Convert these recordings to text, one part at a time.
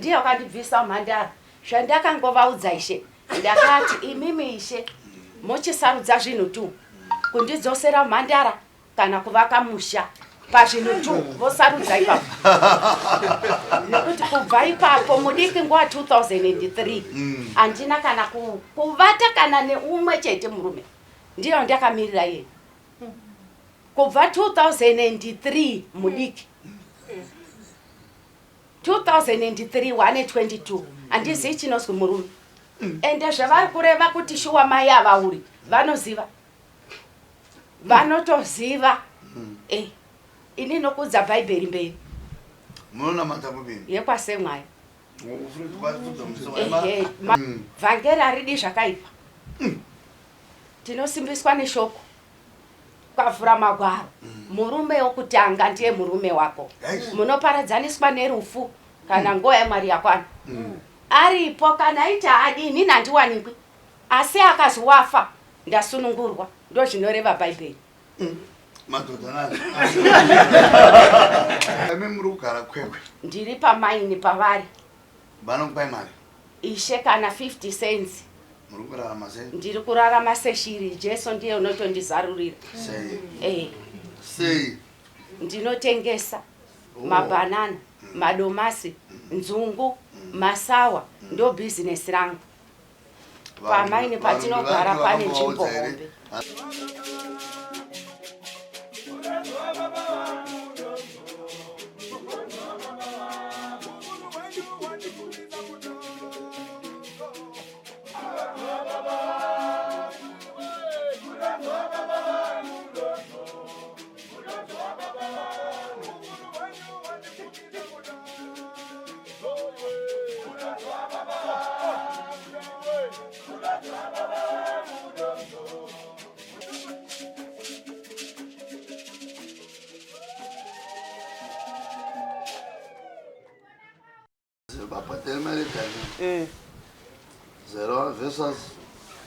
ndiye wakandibvisa mhandara zvandakangovaudza ishe ndakati imimi ishe mochisarudza zvinhu tu kundidzosera mhandara kana kuvaka musha pazvinhu tu vosarudza ipapo nekuti kubva ipapo mudiki nguva 2003 handina kana kuvata kana neumwe chete murume ndiyo ndakamirira yeye kubva 2003 mudiki 2003 122 handizivi chinozwi murume ende zvavari kureva kuti shuwa mai avauri vanoziva vanotoziva ini nokudza bhaibheri mberi yekwasemwaya vhangeri haridi zvakaipa tinosimbiswa neshoko kwavhura magwaro murume wokutanga ndiye murume wako munoparadzaniswa nerufu kana nguva yamwari yakwana aripo kana aita adini nandiwanikwi asi akazowafa ndasunungurwa ndo zvinoreva bhaibheri ndiri pamaini pavari ishe kana 50 cents ndiri kurarama seshiri jesu ndiye unotondizarurira ndinotengesa mabhanana madomasi nzungu masawa ndo bhizinesi rangu pamaini patinogara pane nzvimbo hombe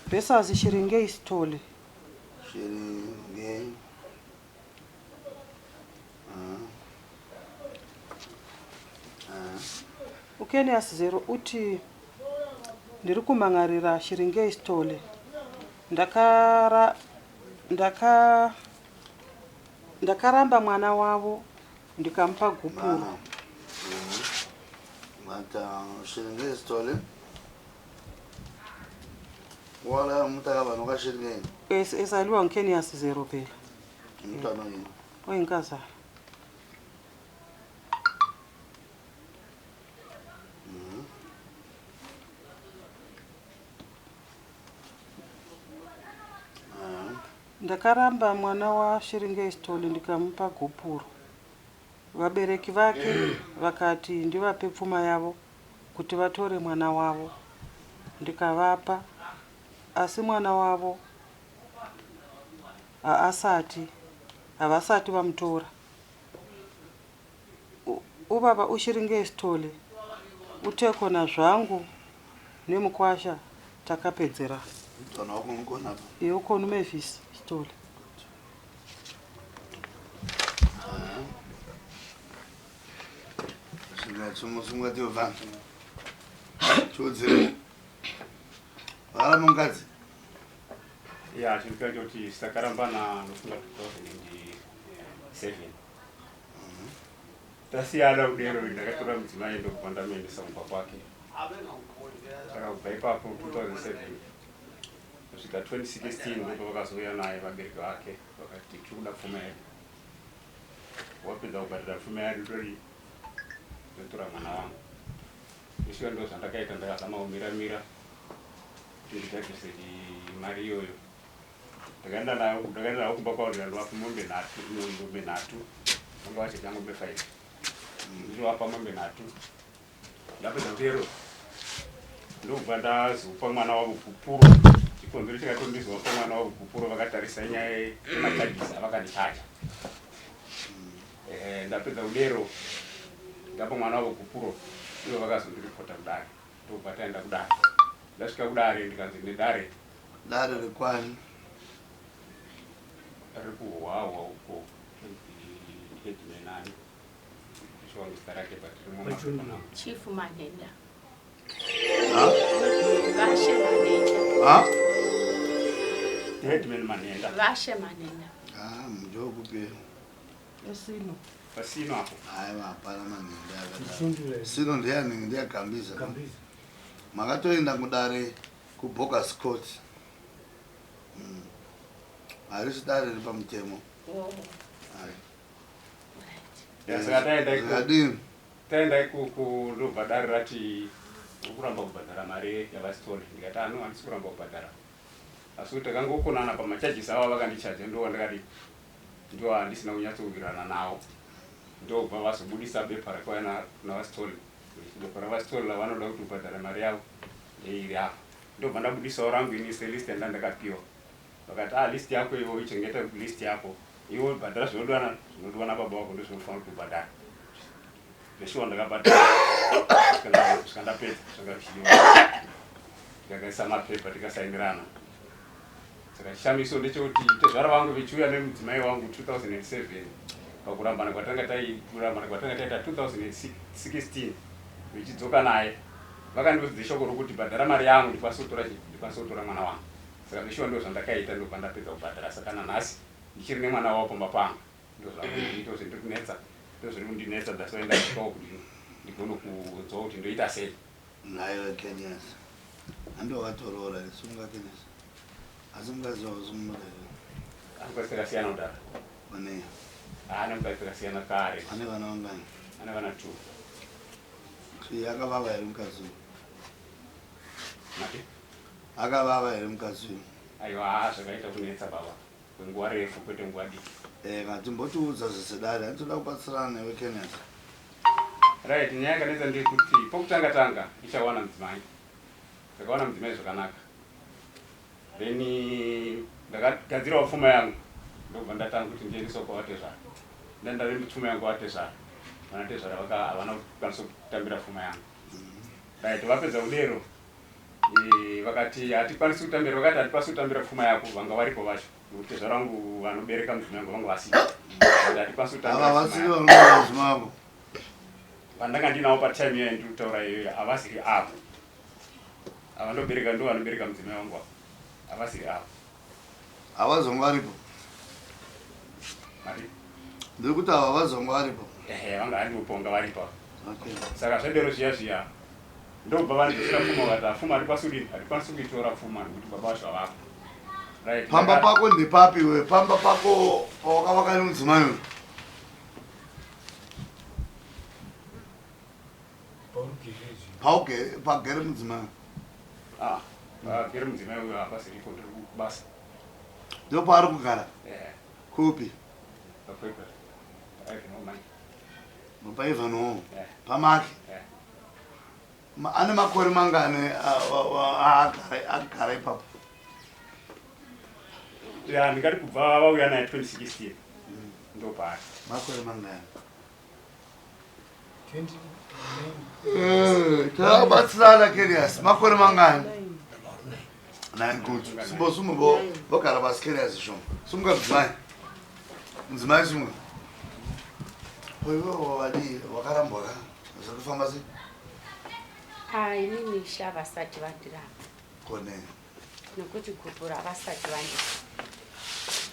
Versus shiringe isitole. Shiringe. Ukeni asizero uti ndiri kumangarira shiringe isitole. Ndakaramba mwana wavo ndikampa gupuro. Mata shiringe isitole. Wala mutaka vanoka shiringe. Esaliwa ukeni asizero pela. Mutano yini. Oinkaza. Ndakaramba mwana wa shiringe isitole ndikamupa gupuro. Vabereki vake vakati ndivape pfuma yavo kuti vatore mwana wavo. Ndikavapa asi mwana wavo havasati vamutora. Ubaba ushiringe isitole utekona zvangu nemukwasha takapedzera. Ukonu Mavis isitole. Sunga dio van. Chodze. Wala mungazi. Ya, chikacho kuti sakarambana nofunga 2007. Tasiyana udero ndakatora mudzimai ndo kupanda mende sampa kwake. Saka kubva ipapo 2007 kusvika 2016 ndipo vakazouya naye vabereki vake vakati tikuda pfuma yedu. Wapedza kubhadhira pfuma yedu tori ndotora mwana wangu. Ishiwa ndo zvandakaita ndakazama kumira kuti ndikabvise mari iyoyo. Ndakaenda nayo kumba kwauri ndovapa mombe 3 vanga vachidya ngombe 5 ndovapa mombe 3 ndapedza kutero ndobva ndazopa mwana wavo gupuro chikonzero chikatondizopa mwana wavo gupuro vakatarisa nyaya yemachajisi avakandichaja ndapedza kudero ndapa mwana wavo gupuro ivo vakazondiripota kudare ndobva taenda kudare ndasvika kudare ndikanzi ndedare rekwani ari kuhwawa uko 8 9 sure zita rake but Chief Manenda. Ha? Vashe Manenda. Ha? Headman Manenda. Vashe Manenda. Ah, mjogo pia. esino Pasino hapo. Hayi hapana manenda. Sino ndiya kambisa. Makatoenda kudare kuBogus Court. Ari sidare pamutemo. Oh. Hayi. Yasakataenda taenda kundobhadhara rati ukuramba kubhadhara mari yavasitori ndikati ano handisi kuramba kubhadhara asi kuti takangokonana pamachajisi avo vakandichaja ndo ndakati ndo handisina kunyatsowirirana nawo ndobva vazobudisa bepa rakauya navasitori bepa ravasitori lavanoda kuti ubhadhara mari yavo ndeiri apo ndobva ndabudisawo rangu inise list yanda ndakapiwa vakati list yako ivo ichengeta list yako ivo bhadhara zvinodiwa nababa vako ndozvinofanira kuti ubhadhara ndeshuwa ndakabhadhara kusvika ndapedza zvakachidiwa ndakaisa mapepa tikasaindirana saka chishamiso ndechekuti tezvara vangu vechiuya nemudzimai wangu 2007 pakurambana kwatanga taita 2016 vechidzoka naye vakandiudza shoko rokuti bhadhara mari yangu ndikwanisa mwana wangu saka ndeshuwa ndo zvandakaita ndobva ndapedza kubhadhara saka nanhasi ndichiri nemwana wavo pamba pangu ndozvandiri kunetsa ndozviri kundinetsa ndasoenda ndikawo kuti ndigone kuudzawo kuti ndoita sei Nayo Kenyas. Ando watorora sunga Kenyas. Azungazo zumule. akasiyana kudara Ane. ane mukadzi akasiyana kare Ane vana vangani. ane vana 2 Yakavava iri mukazi. mati Akavava iri mukazi. aiwa zvakaita kunetsa baba kwenguva refu kwete nguva diki Ngatimbotiudza zvisidari anotoda kubatsirana newe Kenyas. right nyaya yakanetsa ndekuti pokutanga ichawana mudzimai ndakawana mudzimai zvakanaka then ndakagadzirawo pfuma yangu ndobva ndatanga kuti ndiendiso kwavatezvara ndandarembi pfuma yangu kwavatezvara vanatezvara havana kukwanisa kutambira pfuma yangu right vapedza udero vakati hatikwanisi kutambira pfuma yako vanga varipo vacho nokuti tezvara vangu vanobereka mudzimai yangu vanga vasiri hatikwanisi kutambira Vasiri vanozvimavo. vandanga ndinawo patime iyoyo ndiri kutaura iyoyo havasiri avo avandobereka ndo vanobereka mudzimai wangu havasiri avo Havazongo varipo. mati Ndiri kuti ava vazongo varipo. vanga handiuponga varipo Okay. saka zvedero zviya ndobva vandisira pfuma vakati pfuma hatikwanisi kuitora pfuma nekuti baba vacho havako right Pamba pako ndipapi we? Pamba pako pawakavaka nemudzimai uyu. Pagere mudzimai. gere mudzimai uyo hapasiripo ndiri kubasa Ndo paari kugara. Kupi? pakwekwe aivinomai Mupaivanowo. Pamaki. Ane makore mangani agara ipapo. ndingati kubva vauya naye 2016 ndo paari Makore mangani. Takabatsirana Kenyas. Makore mangani. 9 good. Sumbo vogara pasi Kenyas shoma. Sumuka mudzimai. Mudzimai sumuka. Iwewe wadi wakarambwa ka? Zvakufamba sei? Inini sha vasati vandirapa Kone. nokuti gubhura vasati vandirapa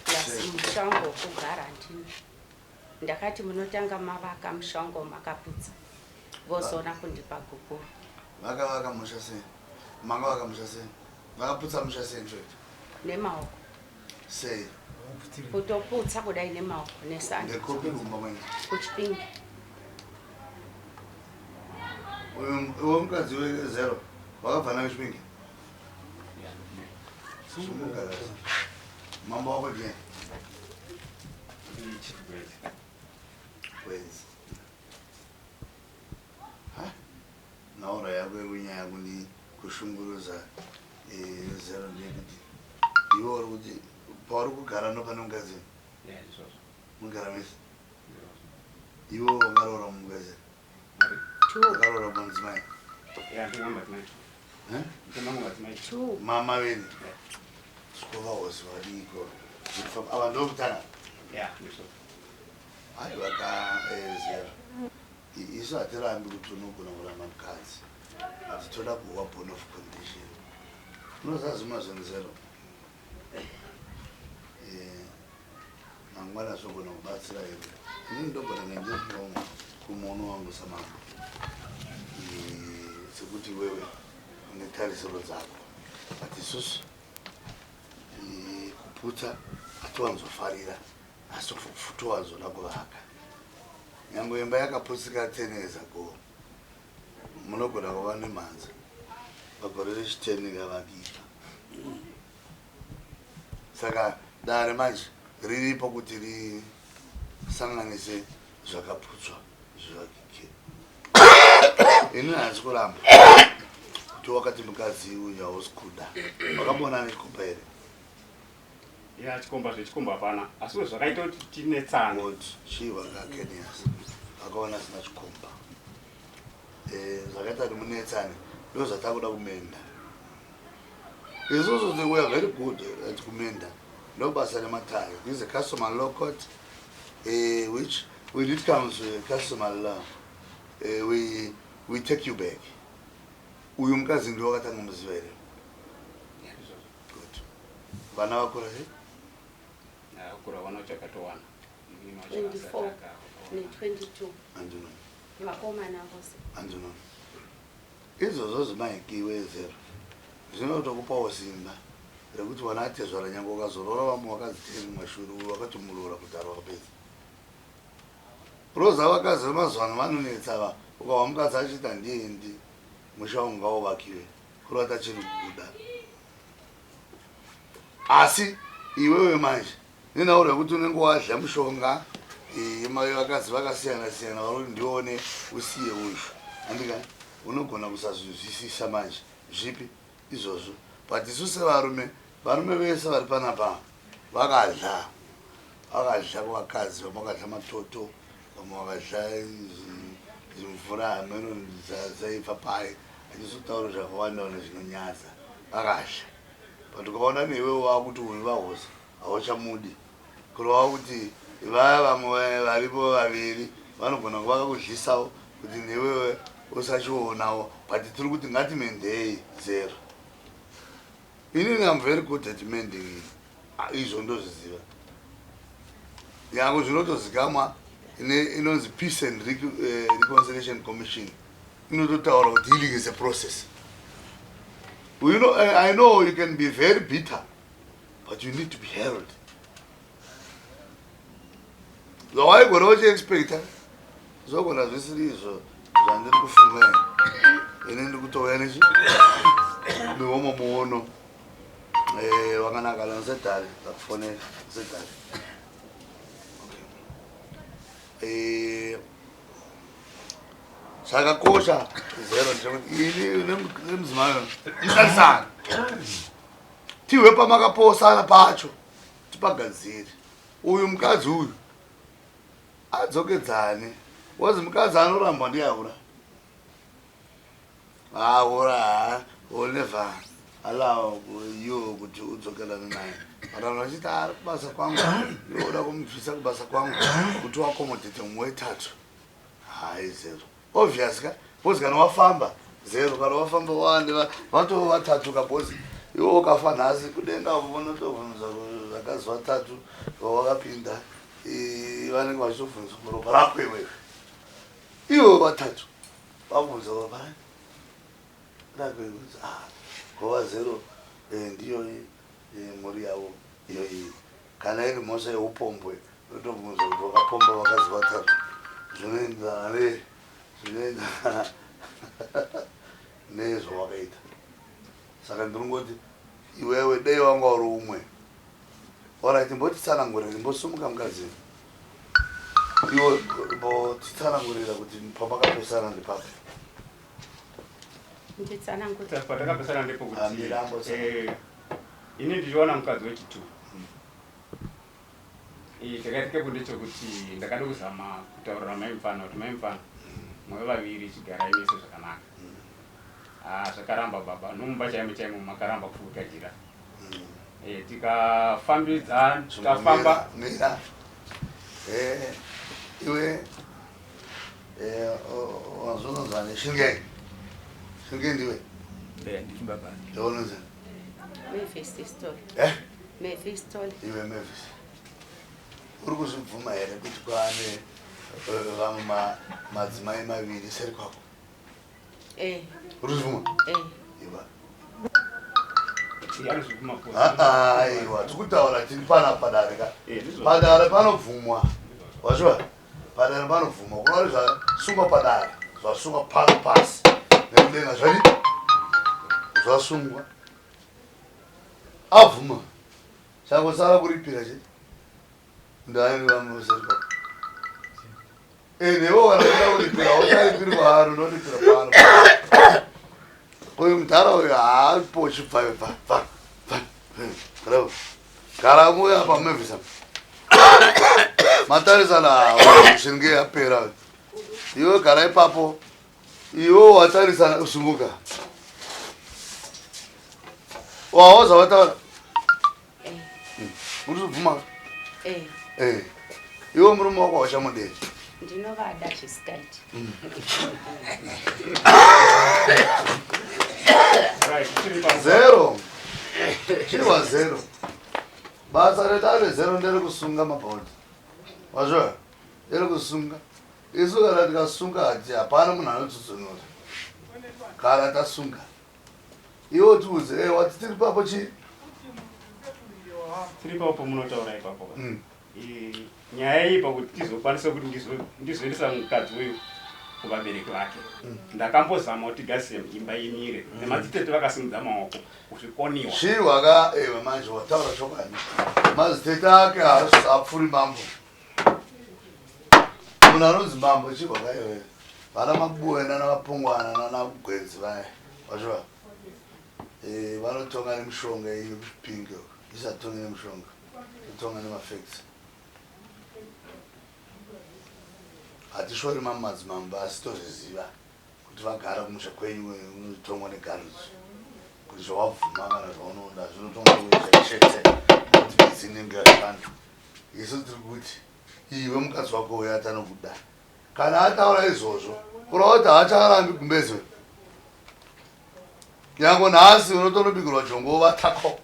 plus mushango wokugara ndini ndakati munotanga mavaka mushango makaputsa vozoona kundipa gubhura Vakavaka musha sei? Makavaka musha sei? Vakaputsa musha sei nzvete? nemaoko Sei? kutoputsa kudai nemaoko nesanda Ndekupi kumba mwenye? kuchipingi Uwo mukadzi wezero wakabva nayo chipingi? Mambo wako je? Kwezi. Naura yako yekunyaya kuni kushunguruza zero ndekuti iwe uri kuti pauri kugara nopane mukadzi mugara mese iwe wakaroora mumukadzi wakaroora pamudzimai mama veni sikova hosi vadiko ava ndokutanga ai vaka zero isu hatirambi kuti unogona kuramba mukadzi ati toda kuwa bone of condition unozazima zvenzero mangwana azvogona kubatsira here inini ndogona nendinomo kumuono wangu samambo sekuti wewe une tarisiro dzako but isusu kuputsa hatiwanzofarira asi towanzoda kuvaka nyange imba yakaputsika teneza ko munogona kuva nemhanza pagore rechi10 ikavakipa saka dare manje riripo kuti risanganise zvakaputswa zvivakike ini hanzi kuramba kuti wakati mukadzi uyu hausi kuda wakambona nechikomba here ya chikomba zvechikomba hapana asi zvakaita kuti tinetsana kuti chii wakakenias akaona sina chikomba zvakaita kuti munetsane ndo zvatakuda kumenda isusu we are very good at kumenda no basa rematare. This is a customer law court which when it comes to customer law we take you back. Uyu mkazi ndio wakatanga muzivere. Good. Vana vakura he? Kura wana chakatowana. 24 ni 22. Anduno. Vakomana vose. Anduno. Izvo zvimahikiwe zero. Zvinotokupawo simba rekuti wana atezvara nyange ukazorora vamwe wakadziteni mwashuru wakatomurora kuti ari wakapedza. Roza vakazi vemazuva ano vanonetsa ukawa mukadzi achiti handiendi musha ungawo vakiwe kurota chiri kubuda. Asi iwewe manje ninaura kuti unenge wadla mushonga vakadzi vakasiyana siyana vari ndione usiye uyu andika unogona kusazvizwisisa manje zvipi izvozvo but isu sevarume vese vari panapa vakadla kuvakadzi vamwe vakadla matoto vamwe vakadla zimvura hameno zaipapai achizotaura zvakawandaona zvinonyadza vakadla but ukaona newewo wakuti uyu vahosa hauchamudi kurova kuti vaya vamwe varipo vaviri vanogona kuvaka kudlisawo kuti newewe usachionawo but tiri kuti ngatimendei zero. Inini am very good at mending izvo ndozviziva yangu zvinotozikamwa inonzi Peace and Reconciliation Commission inototaura kuti healing is a process. You know, I know you can be very bitter but you need to be held. Zvawaigona uchiexpecta zvogona zvisiri izvo zvandiri kufunga ine ndiri kutouya nehomo muono wakanaka nosedhari zakufonera sedhari zvakakosha zero ndekuti ini nemudzimayo isarisana tiwe pamakaposana pacho tipagadziri uyu mukadzi uyu adzokedzane wazi mukadzi anoramba ndiyaura never allow you kuti udzokerane naye vanhu vachiti ari kubasa kwangu inoda kumubvisa kubasa kwangu kuti wakomodhete mumwe wetatu hai zero obvious ka bhozi kana wafamba zero kana wafamba wande vatoo vatatu kabhozi iwe ukafa nhasi kudenga vonotobvunza vakazi vatatu vawakapinda vanenge vachitobvunza muropa rako iwewe ivo vatatu vabvunza vapani rakuti gova zero ndiyo mhuri yavo iyoyi kana iri mhosva yeupombwe unotobvunza kuti vakapomba vakazi vatatu zvinoenderana nezvawakaita. Saka ndinongoti iwewe dei wanga uri umwe alright mbotitsanangurira mbosumuka mukadzini iwo mbotitsanangurira kuti pamakapesana ndipapo patakapesana ndipo kuti ini ndichiona mukadzi wechitu chakaitikepo ndechekuti ndakada kuzama kutaurira mai mufana kuti mai mufana mwe vaviri chigara inese zvakanaka zvakaramba baba nomumba chaimo chaimo makaramba kufukajira tikafambidza tikafamba iwe wazonozane Shingei ndiwe Ndibaba. ndonozane Mavis story. Mavis story. iwe Mavis uri kuzvibvuma here kuti kwane vamwe madzimai maviri seri kwako uri kuzvibvuma iwa aiwa tikutaura tiri pana padare ka padare panobvumwa wazviwa padare panobvumwa kunauri zvasungwa padare zvasungwa pano pasi nekudenga zvadi zvasungwa abvuma changosara kuripira chete ndaivamoserikwako nevo vanakuda kuripira ucharipiri kwahari unoripira pano uyu mudhara uyu haapo chibvayo gara muya pamevisa matarisana Shingei yapera iwe gara ipapo iwe watarisana usumuka waoza wataura muri kubvuma iwe murume wako wachamudei ndinovada zvisikaiti zero chiriwa zero basa retare zero ndere kusunga mabhaudhi wazvo ndere kusunga isu kana tikasunga hati hapana munhu anotsudzunura kana tasunga iwo tiudze wati tiri papo chii tiri papo munotaura ipapo nyaya iyi pakuti tizokwanisa kuti ndizoendesa mukadzi uyu kuvabereki vake ndakambozama kuti gasi imba imire nemadzitete vakasimudza maoko kuzvikoniwa chirwaka manje wataura chokwadi mazitete ake apfuri mambo munhu anonzi mambo chirwaka iyoyo vana mabuena namapungwana nanagwenzi vaya wazviva vanotonga nemishonga yepingi isatonga nemishonga itonga nemafacts hatishori mamadzimamba asi tozviziva kuti vagara kumusha kwenyu unotongwa negaruzi kuti zvawabvuma kana zvaunoda zvinotongwa chete kuti bizinenge yavantu isu tiri kuti iwe mukadzi wako uyo atanokuda kana ataura izvozvo kurawa kuti haacharambi gumbezwe nyango nhasi unotonobikirwa jongo vatako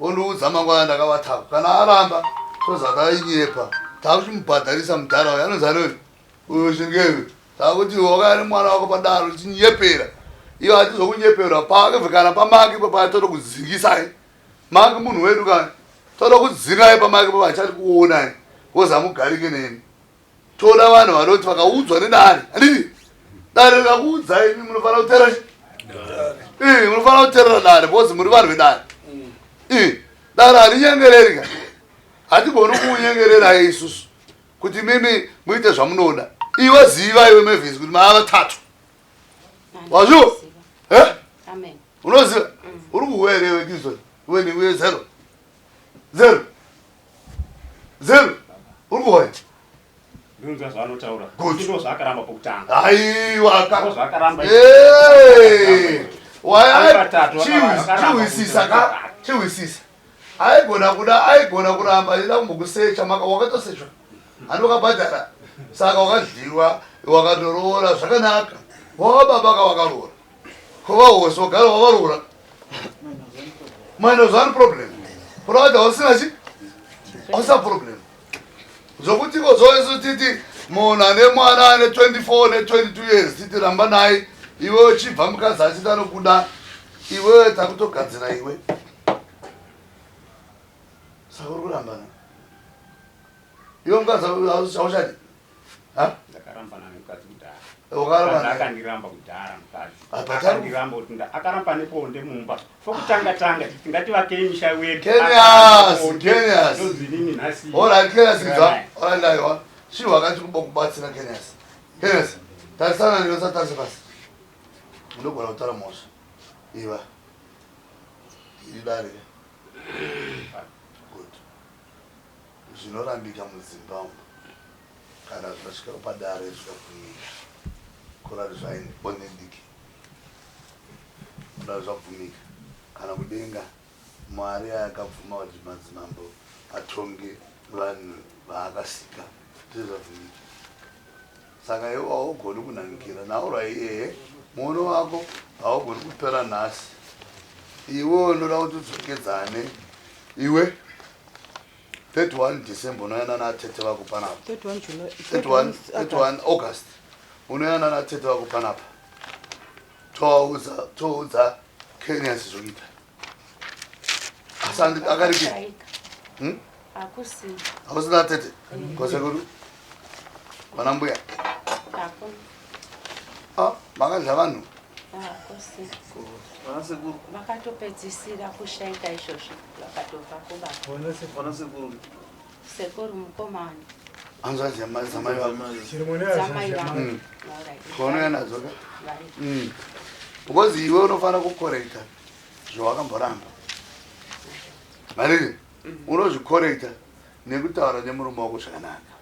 ondiudza mangwana ndakavatako kana aramba tozata inyepa takuchimubhadharisa mudhara uyo anozanoni uyo Shingei takuti wakari mwana wako padaro chinyepera iyo hatizokunyepera pake kana pamake papa toda kuzingisai make munhu wedu kana toda kudzingai pamake papa achati kuonai wozamugarike neni toda vanhu vanoti vakaudzwa nedare handii dare rikakuudzai imi munofanira kutera munofanira kuterera dare bhozi muri vanhu vedare dare harinyengereri ka hatigoni kuunyengerera isusu kuti mimi muite zvamunoda iwe ziva iwe Mavis kuti maa vatatu wazviwa unoziva uri kuwerewe kizoni weni uye zero uri kuwaya ndinonzwa zvaanotaura ndo zvaakaramba pokutanga aiwa chiwisisa aigona kuramba ida kumbokusecha wakatosechwa andokabhadhara saka wakadliwa wakatoroora zvakanaka wakababaka wakaroora kova hose wagara wavaroora minus one problem kurada usina chi ausa problem zvokutiko zoesu titi munhu ane mwana ane 24 ne22 years titi ramba naye iwe uchibva mukadzi achiti anokuda iwe takutogadzira iwe saka uri kurambana iwe mukadzi auchadi akandiramba kudhara mukadzi akandiramba kuti akaramba neponde mumba fokutanga tingativakei misha wedu oraiwa chii wakati kubatsira Kenias tarisana niwe satarisa pasi unogona kutaura mhosva iva iri dare zvinorambika muzimbabwe kana zvasvika padare zvikavhumika kurari zvaonendiki kudari zvabvumika kana kudenga mwari akabvuma kuti madzimambo atonge vanhu vaakasika zviri zvabvumika saka iwe haugoni kunangikira naurai muono wako haugoni kupera nhasi iwe unoda kuti udzokedzane iwe 31 December unoyana natete vako panapa 31 August unoyana natete vako panapa toudza Kenya zvizoita asandi akariki hakusina tete kosekuru vana mbuya makadya vanhu vakatopedzisira kushaika izvozvo vakatobva kubaba sekuru mukomani anzvaziya madzamai dzamai vangu kaunoya nadzoka because iwe unofanira kukorekta zvawakamboramba mariri unozvikorekta nekutaura nemurume wako zvakanaka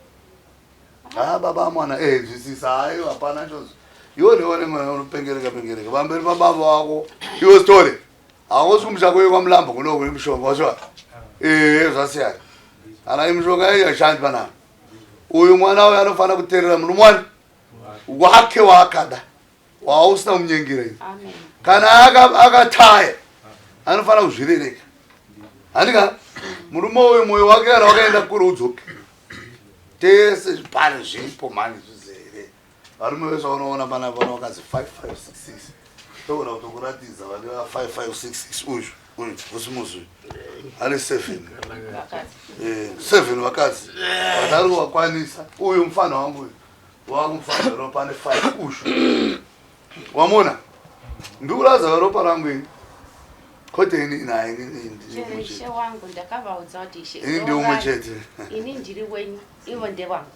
baba mwana zvisisa hayi hapana chose iwe neone mwana unopengereka pamberi pababa wako iwe story hakosi kumushako wekwamulamba kunokune mushonga wazva zvasiyana ana imushonga yashandi panapa uyu mwana uyu anofanira kuteerera murume wake waakada wausina kumunyengera iwe kana akataya anofanira kuzvirereka handika murume uyu mwoyo wake kana wakaenda kure udzoke tese zvipano zvipo mani zvizere varume vese unoona panapa vakazi 5566 toona kutokuratidza vane 5566 uyu usimuzi ane 7 vakadzi vatari wakwanisa uyu mufana wangu uyu wakumufana ropa ane 5 ushu wamona ndikuraza ropa rangu ini kote ini naye ishe wangu ndakavaudza kuti ishe ndi umwe chete ini ndiri wenyu ivo ndevangu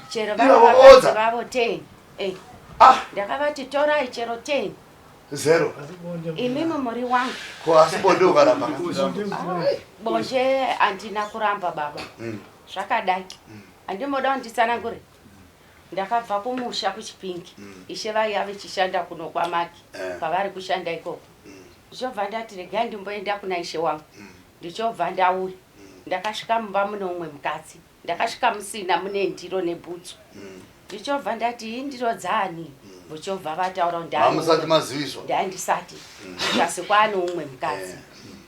chero vakadzi vavo 10 ndakavati torai chero 10 0 imimi muri wangu ko asi bonde ukaramba bonje handina kuramba baba zvakadai handimoda kunditsanangure ndakabva kumusha kuchipingi ishe vaiya vechishanda kuno kwamaki kwavari kushanda ikoko ndichobva ndati regai ndimboenda kuna ishe wangu ndichobva ndauya ndakasvika mumba mune umwe mukadzi ndakasvika musina mune ndiro nebhutsu ndichobva ndati indiro dzani vochobva vataura musati maziviswa ndandisati ikasi kwano umwe mukadzi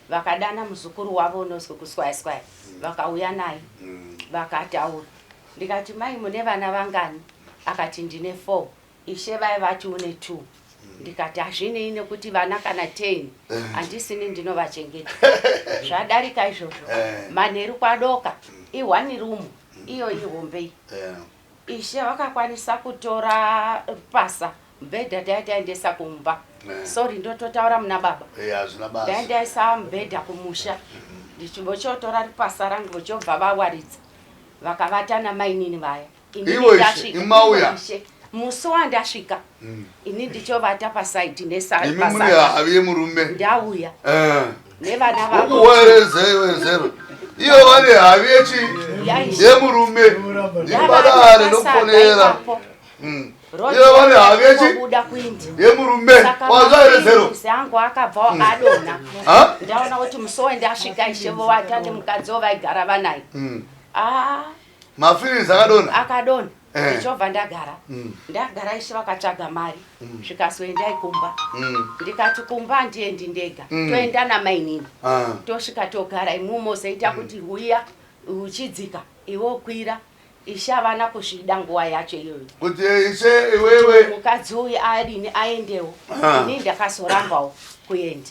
vakadana muzukuru wavo unozwe kuswayaswaya vakauya naye vakataura ndikati mai mune vana vangani akati ndine 4 ishe vai vati une 2 ndikati hazvinei nekuti vana kana 10 handisini ndinovachengeta zvadarika izvozvo manheru kwadoka i1 room iyo ihombei ishe vakakwanisa kutora pasa mubhedha taitaendesa kumba sorry ndototaura muna baba ndaendaisa mubhedha kumusha ndichimbochotora ripasa rangu vochobva vawaridza vakavata namainini vaya imauya musi wandasvika ini ndichovata pasaidi nesamurume ndauya nevana vakowerezero iyo vane havi yemurume ndibadare nokufonera iyo vane havi yemurume wazvaerezero angu akabva adonha ndaona kuti musi wandasvika ishevo vata nemukadzi wovaigara vanaye mafilins akadonha ndichobva ndagara ndagara ishe vakatsvaga mari zvikaswendai kumba ndikati kumba handiendi ndega toenda namainini tosvika togara imumo seita kuti huya uchidzika iwe kwira ishe havana kuzvida nguva yacho iyoyo kuti ishe iwewe mukadzi uyu arini aendewo ini ndakazorambawo kuenda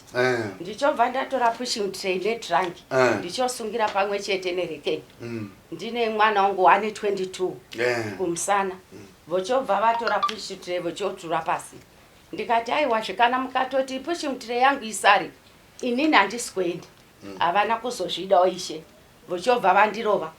ndichobva ndatora pushing tray netrangi ndichosungira pamwe chete nerekeni ndine mwana wangu ane 22 kumusana vochobva vatora pushing tray vochotura pasi ndikati aiwa zvikana mukatoti pushing tray yangu isari inini handisi kuenda havana kuzozvidawo ishe vochobva vandirova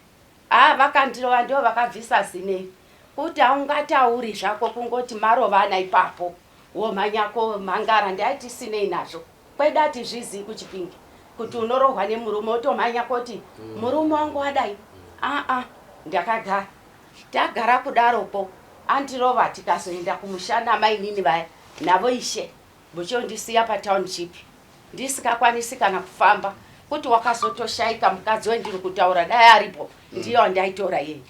vakandirova ndo vakabvisa zinei kuti haungatauri zvako kungoti marovana ipapo womhanyako mhangara ndaiti sinei nazvo kwedati zvizii kuchipingi kuti unorohwa nemurume otomhanya kuti murume wangu wadai ndakagara tagara kudaroko andirova tikazoenda kumushanda mainini vaya navo ishe vochondisiya patownship ndisikakwanisi kana kufamba kuti wakazotoshaika mukadzi wendiri kutaura dai aripo ndiyo ndaitora yeye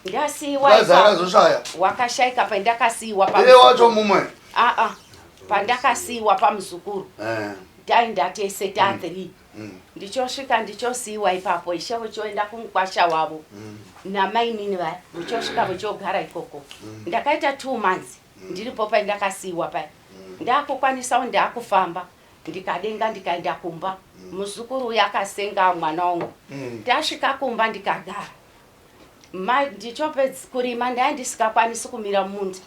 ndasiiwa Kazi akazoshaya. wakashaika pandakasiiwa Iye wacho mumwe. pandakasiiwa pamuzukuru taenda tese ta3 ndichosvika ndichosiiwa ipapo ishe vochoenda kumukwasha wavo namainini vaya vochosvika vochogara ikoko ndakaita 2 months ndiripo pandakasiiwa paya ndakukwanisawo ndakufamba ndikadenga ndikaenda kumba muzukuru uyu akasenga mwana wangu ndasvika kumba ndikagara ndichopedza kurima ndaya ndisikakwanisi kumira mumunda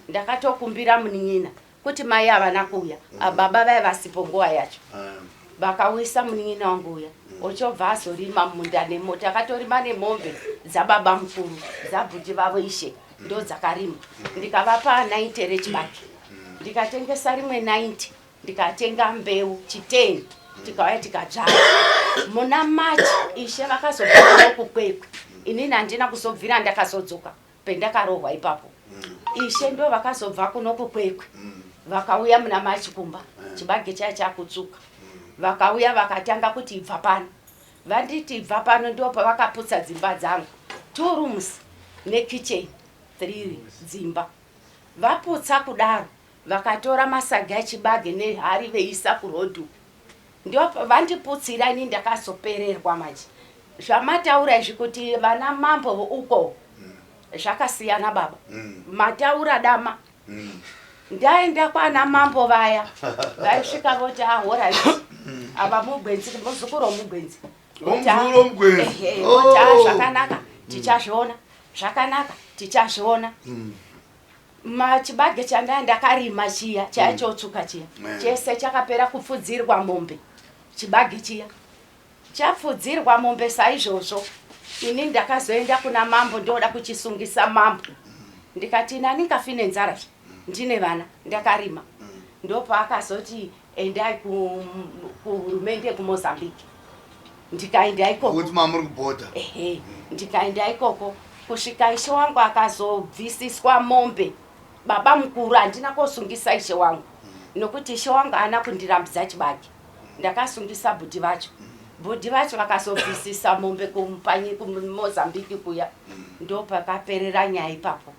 ndakatokumbira munin'ina kuti mai havana kuuya baba vai vasipo nguva yacho vakauisa munin'ina wangu uya ochobva azorima mumunda nemota akatorima nemombe dzababa mukuru dzabhuti vavo ishe ndo dzakarima ndikavapa 90 rechibaki ndikatengesa rimwe 90 ndikatenga mbeu chiteni tikauya tikadzvara muna machi ishe vakazobva kukwekwe inini handina kuzobvira ndakazodzoka pendakarohwa ipapo ishe ndo vakazobva kuno kukwekwe vakauya muna machi kumba chibage chaya chakutsuka vakauya vakatanga kuti ibva pano vanditi ibva pano ndo pavakaputsa dzimba dzangu 2 rooms nekitchen 3 dzimba vaputsa kudaro vakatora masaga echibage nehari veisa kurodhu ndo vandiputsira ini ndakazopererwa manje zvamataura izvi kuti vana mambo uko zvakasiyana baba mataura dama ndaenda kwana mambo vaya vaisvika voti ahora ava mugwenzi muzukuru mugwenzi zvakanaka tichazviona zvakanaka tichazviona machibage chandaya ndakarima chiya chaichotsuka chiya chese chakapera kupfudzirwa mombe chibage chiya chapfudzirwa mombe saizvozvo ini ndakazoenda kuna mambo ndoda kuchisungisa mambo ndikati nani ngafi nenzara ndine vana ndakarima ndopaakazoti endai kuhurumende kumozambique ndikaenda ikoko kuti mamuri kubhota ndikaenda ikoko kusvika ishe wangu akazobvisiswa mombe baba mukuru handina kosungisa ishe wangu nokuti ishe wangu haana kundirambidza chibage ndakasungisa bhudhi vacho bhudhi vacho vakazobvisisa mombe kumozambique kuya ndopakaperera nyaya ipapo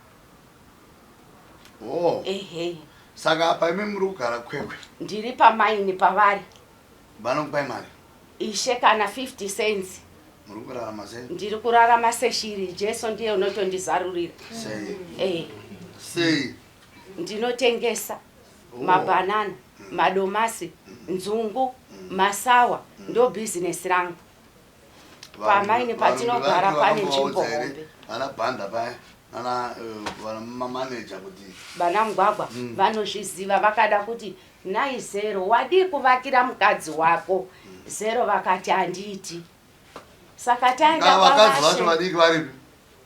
saka apa imi muri kugara kwekwe ndiri pamaini pavari vanokupai mari ishe kana 50 cents muri kurarama sei ndiri kurarama seshiri jesu ndiye unotondizarurira sei ndinotengesa mabhanana madomasi nzungu masawa ndo bhizinesi rangu pamaini patinogara pane nzvimbo hombe vana bhanda paya vana mamaneja kuti vana mugwagwa vanozviziva vakada kuti nai Zero wadi kuvakira mukadzi wako Zero vakati handiti saka taenda vakadzi vacho vadiki varipi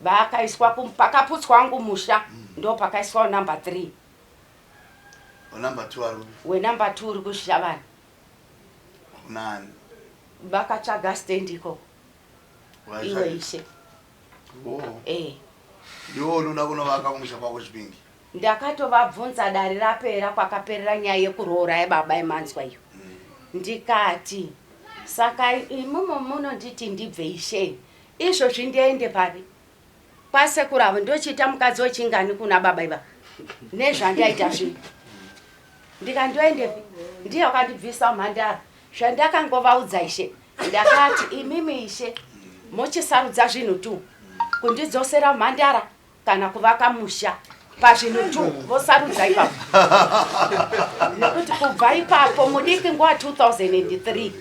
vakaiswa pakaputswa wangu musha ndo pakaiswa number 3 number 2 ari wenumber 2 uri kushavana nani vakatsvaga stand ikoko iwe ishe iwo unoda kunovaka kumusha kwako Chipinge ndakatovabvunza dare rapera kwakaperera nyaya yekuroora yebaba emanzwa iyo ndikati saka imumo munonditi ndibve ishe izvozvi ndiende pari kwasekuru avo ndochiita mukadzi wechingani kuna baba iva nezvandaita zvino ndikandoendepi ndiye wakandibvisa mhandara zvandakangovaudza ishe ndakati imimi ishe muchisarudza zvinhu tu kundidzosera mhandara kana kuvaka musha pazvinhu tu vosarudza ipapo nekuti kubva ipapo mudiki nguva 2003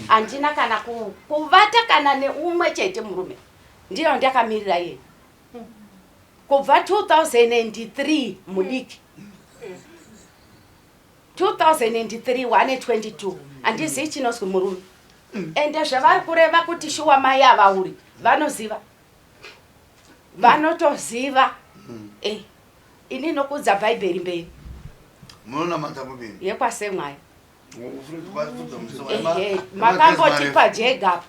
handina kana kuvata kana neumwe chete murume ndiyo ndakamirira iye kubva 2003 mudiki 2003 122 handizivi chinozwi murume ende zvavari kureva kuti shuwa mai avauri vanoziva vanotoziva ini nokudza bhaibheri mberi munonamata mubini yekwasemwaya makambotipa jega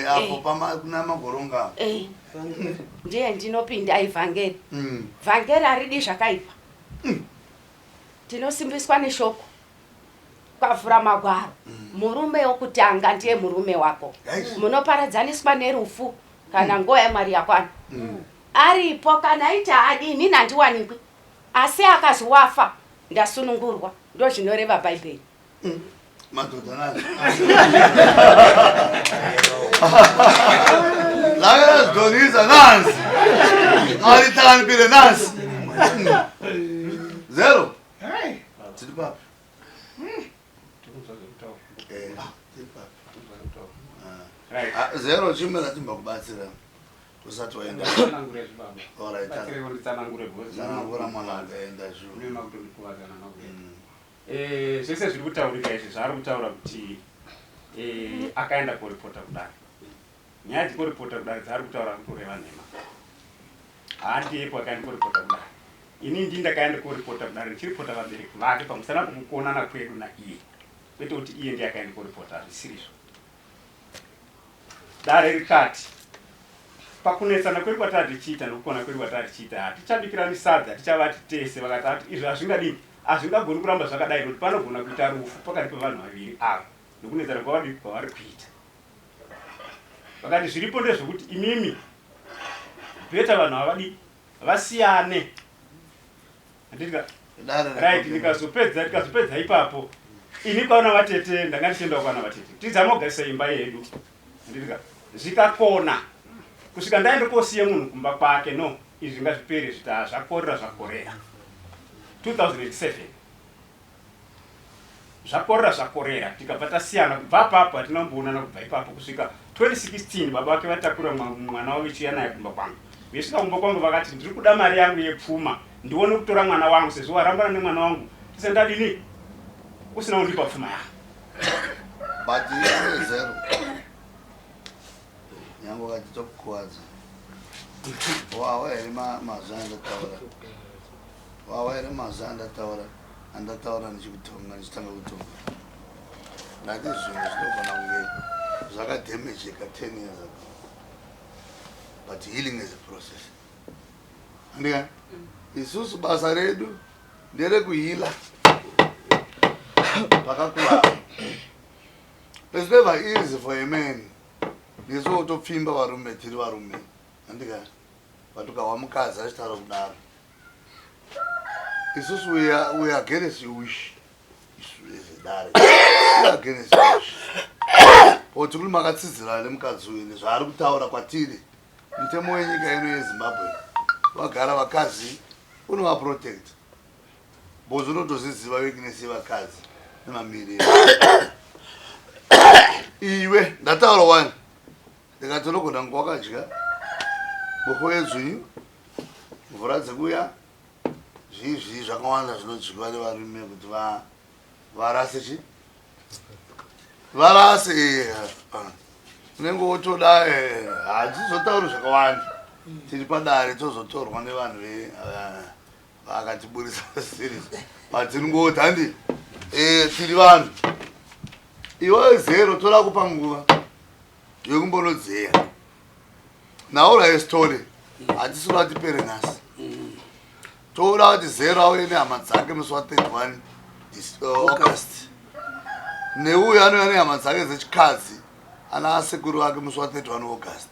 apo kuna magoronga ndiye ndinopinda ivhangeri vhangeri haridi zvakaipa tinosimbiswa neshoko ukavhura magwaro murume wokutanga ndiye murume wako munoparadzaniswa nerufu kana nguva yamwari yakwana aripo kana ita adini nandiwanikwi asi akazi wafa ndasunungurwa ndo zvinoreva bhaibheri. Madhodha nazi lakazidoniza nazi alitalampire nazi 0 tiri papa 0 chimwe ratimba kubatsira usati waenda zanangura mwana akaenda zvese zviri kutaurika izvi zvaari kutaura kuti akaenda koripota kudare. Nyaya dzikoripota kudare dzaari kutaura kutoreva nhema. Haandiyepo akaenda koripota kudare. Ini ndii ndakaenda koripota kudare ndichiripota vabereki vake pamusana pokukonana kwedu naiye, kwete kuti iye ndiye akaenda koripota. Hazvisirizvo. Dare rikati pakunesana kwedu kwatari tichiita nokukona kwedu kwatari tichiita hatichabikirani sadza tichavati tese. Vakati izvi hazvingadini, hazvingagoni kuramba zvakadai nokuti panogona kuita rufu pakati pevanhu vaviri ava nokunetsana kwavari kuita. Vakati zviripo ndezvokuti imimi bheta vanhu havadi vasiyane. Andika right, ndikazopedza ipapo ini kwaona vatete ndanga ndichienda kwaana vatete tizama kugarisa imba yedu. Andika zvikakona kusvika ndaenda kosiya munhu kumba kwake, no, izvi ngazvipere zvita zvakorera 2007 zvakorera tikabva tasiyana. Kubva apapo hatinamboonana kubva ipapo kusvika 2016 baba vake vatakura mwana wavo vechiuya naye kumba kwangu. Vesvika kumba kwangu vakati ndiri kuda mari yangu yepfuma ndione kutora mwana wangu sezvo warambana nemwana wangu. Tise ndadini usina kundipa pfuma yangu. But 0 nyango katitokuwadza wawa here mazwi andataura, wawa here mazwi andataura ndichikutonga ndichitanga kutonga. Ndati zvinhu zvinogona kunge zvakadhemejeka 10 years ago, but healing is a process. Andika isusu basa redu nderekuhila pakakura. It's never easy for a man ndizotopfimba varume tiri varume. Andika vatukawa mukadzi achitaura kudaro isusu we are against your wish. Dare we are against your wish. But kuri makatsidzira nemukadzi uyu nezvaari kutaura kwatiri mutemo wenyika ino yeZimbabwe vagara vakadzi unovaprotect bozi unotoziziva weakness yevakadzi nemamiriro. Iwe ndataura wani ndikati unogona kunge wakadya boko yedzvinyu mvura dzekuya zvizvi zvakawanda zvinodyiwa nevarume kuti varase chi varase. Unenge wotoda hatizotauri zvakawanda tiri padare tozotorwa nevanhu vakatiburisa series but tinongoti handi tiri vanhu. Iwe 0 toda kupa nguva yokumbonodzeya naura yestory hatisi vatipere nhasi. Toda kuti 0 auye nehama dzake musi wa31 August neuyo anouya nehama dzake dzechikadzi ana asekuru vake musi wa31 August.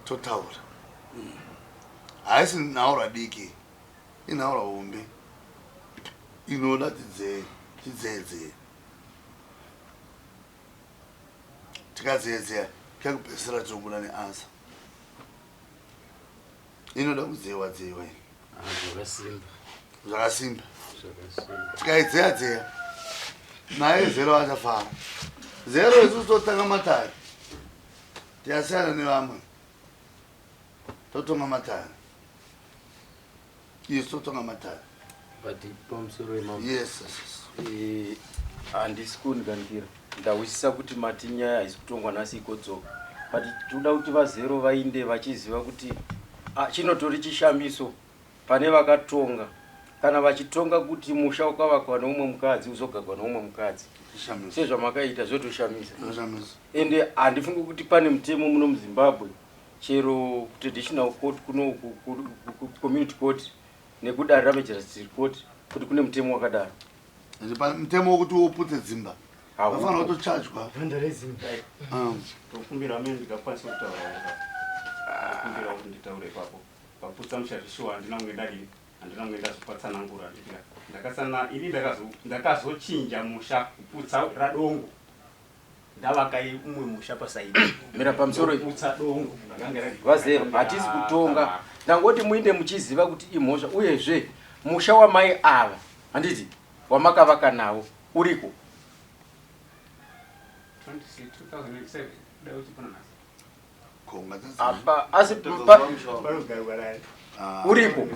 Totaura haisi nhaura diki, inhaura hombe inoda tidzeye tikadzeyedzeya kyakupedzisira tinobuda neansa inoda kudzeyiwa zvakasimba. Tikaidzeya naye 0 achafara. 0 isusu totanga matare tiyasiyana nevamwe totonga matare isu totonga matare. But pamusoro wemambo yes handisi kundiganikira ndawisisa kuti mati nyaya haisi kutongwa nhasi ikodzoka, but toda kuti va0 vainde vachiziva kuti chinotori chishamiso pane vakatonga. Kana vachitonga kuti musha wakavakwa neumwe mukadzi uzogagwa neumwe mukadzi sezvamakaita zvotoshamisa. Ende handifungi kuti pane mutemo muno muZimbabwe chero traditional court kuno community court nekudare ramagistrate court kuti kune mutemo wakadaro. Mutemo wokuti uputse dzimba vafanira kutochargwa tokumbira amene ndikakwanisa kutaura akumbira kuti nditaure ipapo paputsa mushavishuwa handina kunge ndadini handina kunge ndazopatsanangura ndikira ndakasana ini ndakazochinja musha kuputsa radongo ndavakai umwe musha pasaidi mira pamusoro kuputsa dongo vazero hatisi kutonga ndangoti muinde muchiziva kuti imhosva uyezve musha wamai ava handiti wamakavaka nawo uriko 2007 apa asi uriko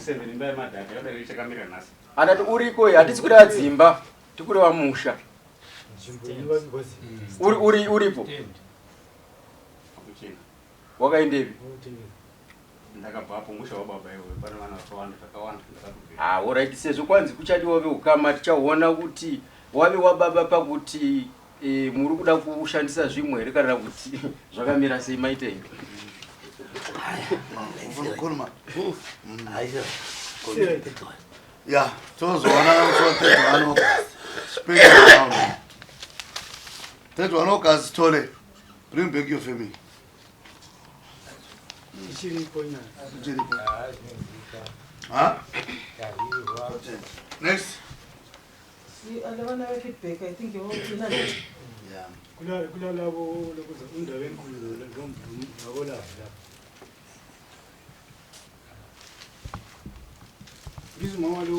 andati uriko hatisi kureva dzimba tikureva musha uripo wakaendevi ndakabvapo musha wababa iwe pane vana vakawanda takawanda alright sezvo kwanzi kuchadiwa veukama tichaona kuti wave wababa pakuti muri kuda kushandisa zvimwe here kana kuti zvakamira sei maitenga ya tozoona muso 31 August tole bring back your family next feedback I think kulalabo lokuza indaba enkulu ngomvumo ngabolapha ngizimama lo